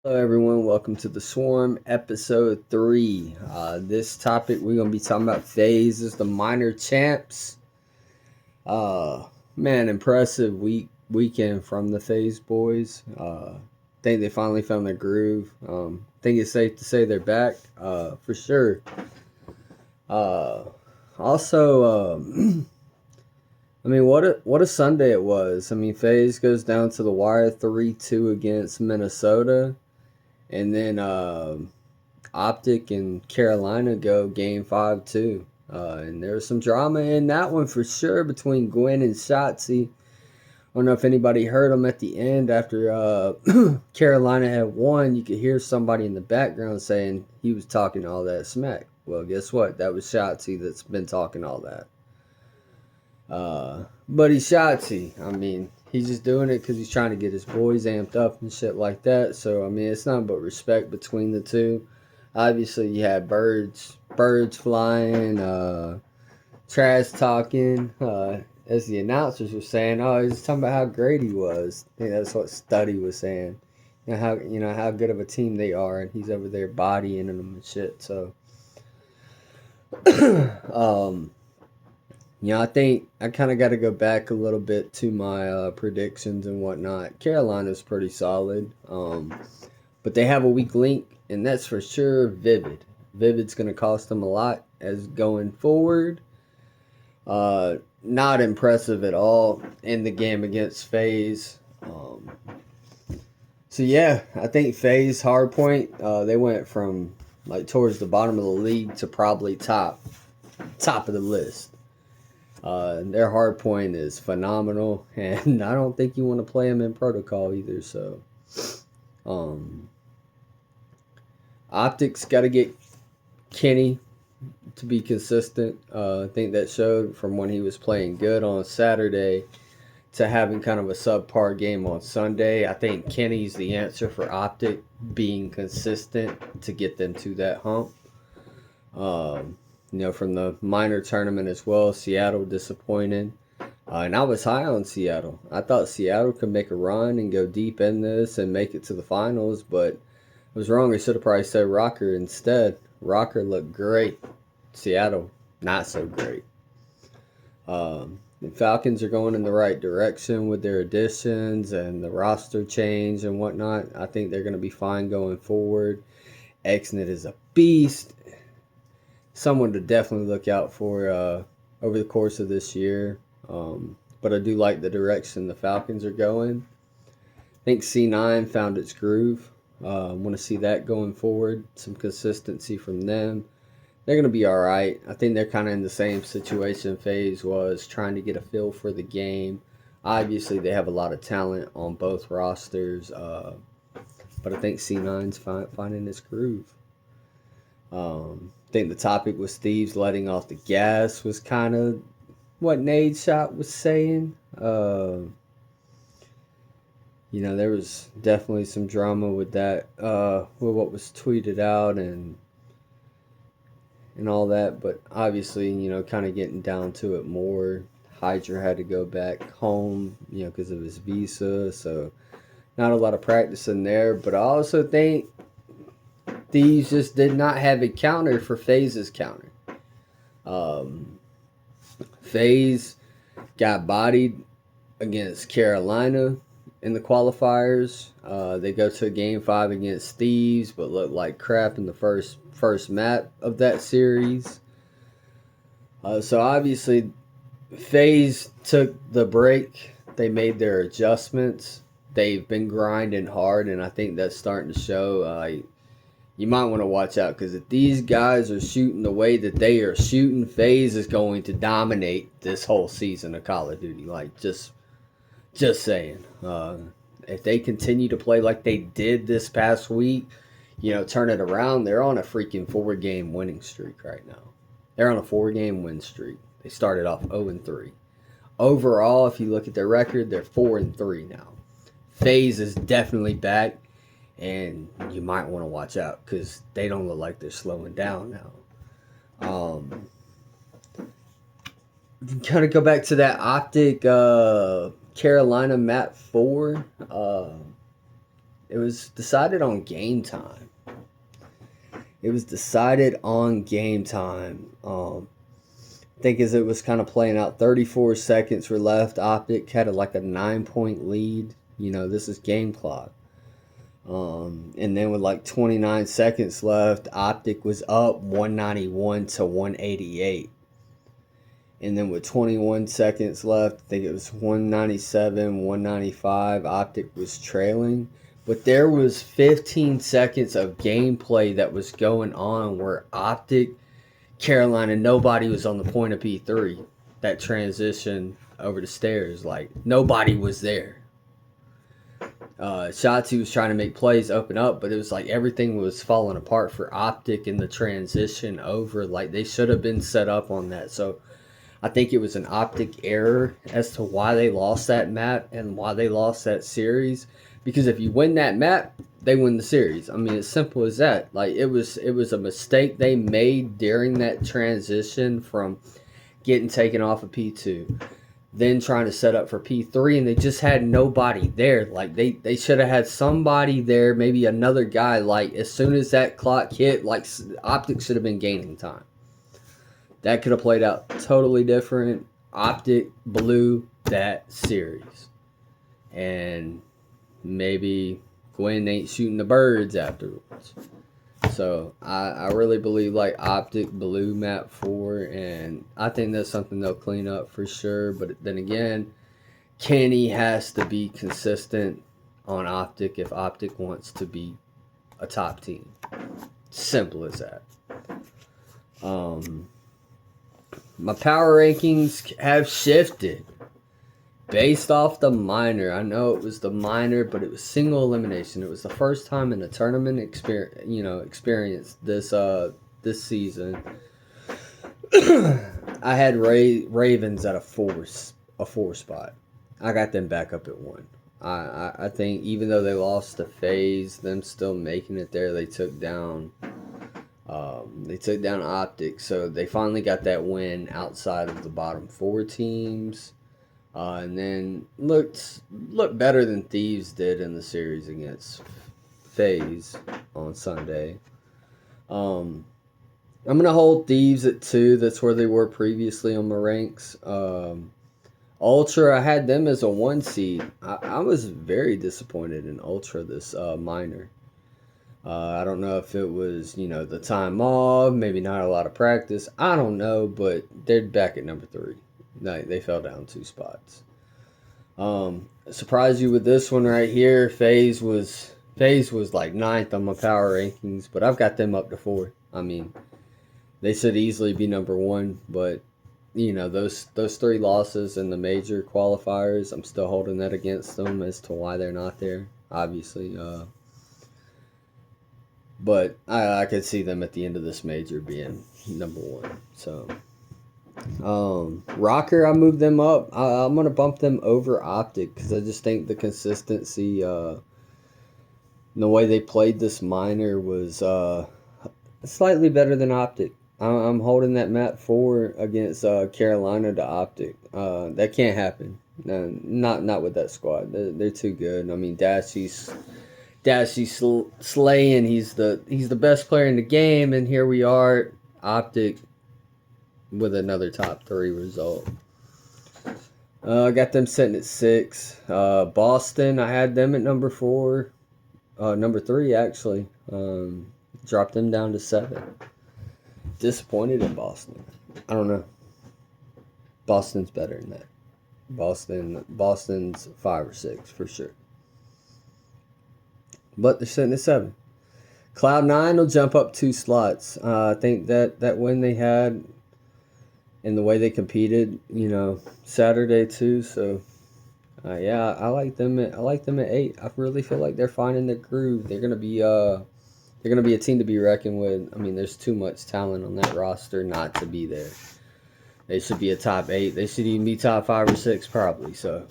Hello, everyone. Welcome to the Swarm, episode 3. This topic we're gonna be talking about Faze is the minor champs. Man, impressive weekend from the Faze boys. Think they finally found their groove. Think it's safe to say they're back. For sure. Uh, also, I mean, what a Sunday it was. I mean, Faze goes down to the wire 3-2 against Minnesota. And then Optic and Carolina go game 5-2. And there was some drama in that one for sure between Gwen and Shotzi. I don't know if anybody heard them at the end after Carolina had won. You could hear somebody in the background saying he was talking all that smack. Well, guess what? That was Shotzi that's been talking all that. But he's Shotzi. I mean, he's just doing it because he's trying to get his boys amped up and shit like that. So, I mean, it's nothing but respect between the two. Obviously, you had birds flying, trash talking. As the announcers were saying, oh, he's talking about how great he was. I think that's what Studdy was saying. How good of a team they are, and he's over there bodying them and shit. So, um, I think I kind of got to go back a little bit to my predictions and whatnot. Carolina's pretty solid, but they have a weak link, and that's for sure Vivid. Vivid's going to cost them a lot as going forward. Not impressive at all in the game against Faze. So yeah, I think Faze hardpoint. They went from like towards the bottom of the league to probably top of the list. Their hard point is phenomenal, and I don't think you want to play them in protocol either. So, um, Optics got to get Kenny to be consistent. I think that showed from when he was playing good on Saturday to having kind of a subpar game on Sunday. I think Kenny's the answer for Optic being consistent to get them to that hump. From the minor tournament as well, Seattle disappointed. And I was high on Seattle. I thought Seattle could make a run and go deep in this and make it to the finals, but I was wrong. I should have probably said Rocker instead. Rocker looked great. Seattle, not so great. The Falcons are going in the right direction with their additions and the roster change and whatnot. I think they're going to be fine going forward. Xnet is a beast. Someone to definitely look out for over the course of this year. But I do like the direction the Falcons are going. I think C9 found its groove. I want to see that going forward. Some consistency from them. They're going to be all right. I think they're kind of in the same situation Faze was, trying to get a feel for the game. Obviously, they have a lot of talent on both rosters. But I think C9's finding its groove. I think the topic was Thieves letting off the gas was kind of what Nade Shot was saying. There was definitely some drama with that, with what was tweeted out and all that. But obviously, kind of getting down to it more. Hydra had to go back home, because of his visa. So not a lot of practice in there. But I also think Thieves just did not have a counter for Faze's counter. Faze got bodied against Carolina in the qualifiers. They go to game 5 against Thieves, but looked like crap in the first map of that series. So obviously, Faze took the break. They made their adjustments. They've been grinding hard, and I think that's starting to show. You might want to watch out, because if these guys are shooting the way that they are shooting, Faze is going to dominate this whole season of Call of Duty. Like, just saying. If they continue to play like they did this past week, turn it around, they're on a freaking 4-game winning streak right now. They're on a 4-game win streak. They started off 0-3. Overall, if you look at their record, they're 4-3 now. Faze is definitely back. And you might want to watch out, because they don't look like they're slowing down now. Kind of go back to that Optic Carolina map 4. It was decided on game time. It was decided on game time. I think as it was kind of playing out, 34 seconds were left. Optic had like a 9 point lead. This is game clock. And then with like 29 seconds left, Optic was up 191 to 188. And then with 21 seconds left, I think it was 197, 195, Optic was trailing. But there was 15 seconds of gameplay that was going on where Optic, Carolina, nobody was on the point of P3. That transition over the stairs, like nobody was there. Shotzi was trying to make plays open up, but it was like everything was falling apart for Optic in the transition over. Like they should have been set up on that. So I think it was an Optic error as to why they lost that map and why they lost that series. Because if you win that map, they win the series. I mean, it's simple as that. Like it was a mistake they made during that transition from getting taken off of P2, then trying to set up for P3, and they just had nobody there. Like they should have had somebody there, maybe another guy. Like as soon as that clock hit, like Optic should have been gaining time. That could have played out totally different. Optic blew that series. And maybe Gwen ain't shooting the birds afterwards. So I really believe like Optic blew map 4, and I think that's something they'll clean up for sure. But then again, Kenny has to be consistent on Optic if Optic wants to be a top team. Simple as that. My power rankings have shifted based off the minor. I know it was the minor, but it was single elimination. It was the first time in a tournament experience this season. I had Ravens at a four spot. I got them back up at 1. I think even though they lost to Faze, them still making it there, they took down Optic, so they finally got that win outside of the bottom 4 teams, and then looked better than Thieves did in the series against Faze on Sunday. I'm gonna hold Thieves at 2. That's where they were previously on my ranks. Ultra, I had them as a 1 seed. I was very disappointed in Ultra this minor. I don't know if it was, the time off, maybe not a lot of practice. I don't know, but they're back at number 3. They fell down 2 spots. Surprise you with this one right here. Faze was like 9th on my power rankings, but I've got them up to 4. I mean, they should easily be number 1, but those 3 losses in the major qualifiers, I'm still holding that against them as to why they're not there. Obviously, but I could see them at the end of this major being number 1. So, Rocker, I moved them up. I'm going to bump them over Optic because I just think the consistency, the way they played this minor was slightly better than Optic. I'm holding that map 4 against Carolina to Optic. That can't happen. Not with that squad. They're too good. I mean, Dashy's slaying. He's the best player in the game, and here we are, Optic, with another top 3 result. I got them sitting at 6. Boston, I had them at number 4. Number 3 actually. Dropped them down to 7. Disappointed in Boston. I don't know. Boston's better than that. Boston's 5 or 6 for sure. But they're sitting at 7. Cloud9 will jump up 2 slots. I think that win they had and the way they competed, Saturday too. So, yeah, I like them at 8. I really feel like they're finding their groove. They're gonna be a team to be reckoned with. I mean, there's too much talent on that roster not to be there. They should be a top 8. They should even be top 5 or 6 probably. So,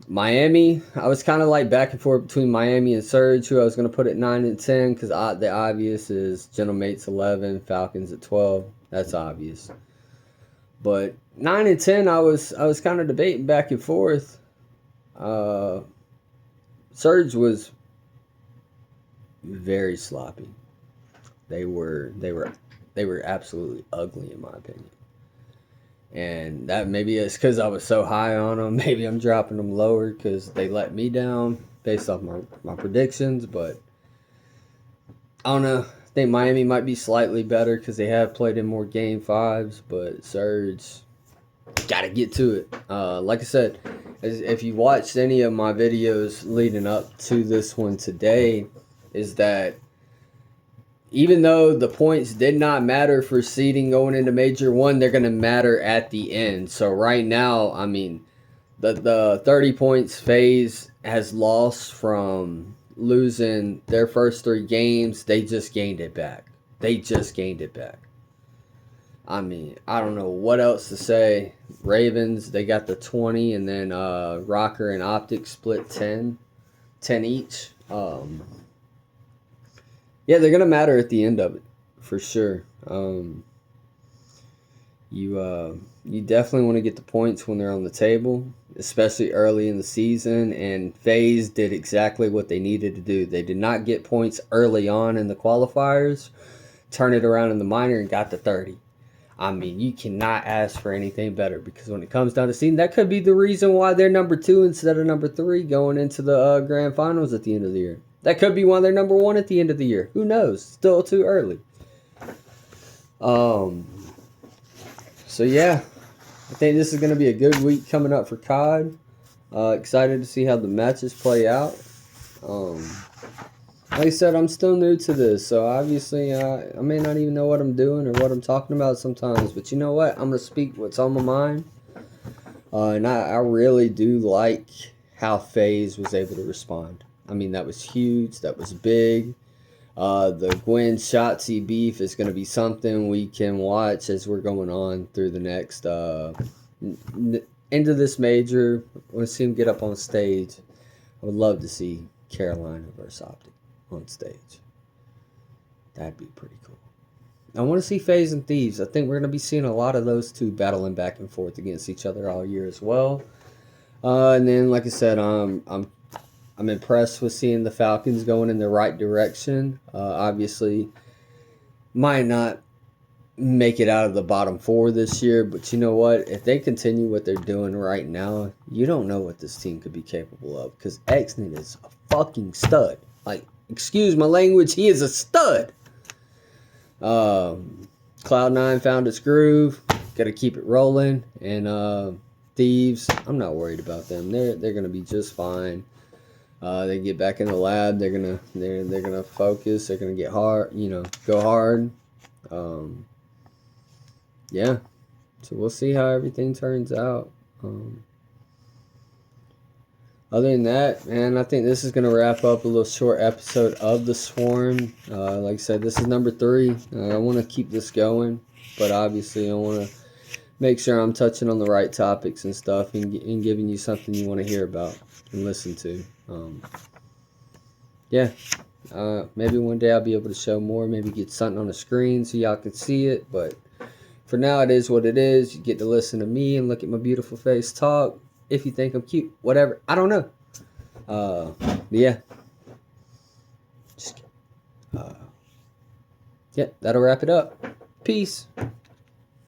Miami, I was kind of like back and forth between Miami and Surge, who I was going to put at 9 and 10, because the obvious is Gentlemates 11, Falcons at 12. That's obvious. But 9 and 10, I was kind of debating back and forth. Surge was very sloppy. They were absolutely ugly in my opinion. And that maybe it's because I was so high on them. Maybe I'm dropping them lower because they let me down based off my predictions. But I don't know. I think Miami might be slightly better because they have played in more game fives. But Surge, got to get to it. Like I said, if you watched any of my videos leading up to this one today, is that even though the points did not matter for seeding going into Major 1, they're going to matter at the end. So right now, I mean, the 30 points Faze has lost from losing their first 3 games. They just gained it back. I mean, I don't know what else to say. Ravens, they got the 20, and then Rocker and Optic split 10 each. Yeah, they're gonna matter at the end of it, for sure. You definitely want to get the points when they're on the table, especially early in the season. And FaZe did exactly what they needed to do. They did not get points early on in the qualifiers, turn it around in the minor, and got to 30. I mean, you cannot ask for anything better because when it comes down to seeding, that could be the reason why they're number 2 instead of number 3 going into the grand finals at the end of the year. That could be why they're number 1 at the end of the year. Who knows? Still too early. So yeah, I think this is going to be a good week coming up for COD. Excited to see how the matches play out. Like I said, I'm still new to this, so obviously I may not even know what I'm doing or what I'm talking about sometimes. But you know what? I'm going to speak what's on my mind. And I really do like how FaZe was able to respond. I mean, that was huge. That was big. The Gwen Shotzi beef is going to be something we can watch as we're going on through the next into this major. We'll see him get up on stage. I would love to see Carolina versus Optic on stage. That'd be pretty cool. I want to see FaZe and Thieves. I think we're going to be seeing a lot of those two battling back and forth against each other all year as well. And then, like I said, I'm impressed with seeing the Falcons going in the right direction. Obviously, might not make it out of the bottom 4 this year, but you know what? If they continue what they're doing right now, you don't know what this team could be capable of because Xnet is a fucking stud. Like, excuse my language, he is a stud. Cloud9 found its groove. Got to keep it rolling. And Thieves, I'm not worried about them. They're gonna be just fine. They get back in the lab. They're gonna focus. They're gonna get hard. Go hard. Yeah. So we'll see how everything turns out. Other than that, man, I think this is gonna wrap up a little short episode of the Swarm. Like I said, this is number 3. I want to keep this going, but obviously I want to make sure I'm touching on the right topics and stuff, and giving you something you want to hear about and listen to. Yeah, maybe one day I'll be able to show more, maybe get something on the screen so y'all can see it, but for now it is what it is. You get to listen to me and look at my beautiful face talk. If you think I'm cute, whatever, I don't know. Yeah, just yeah, that'll wrap it up. Peace.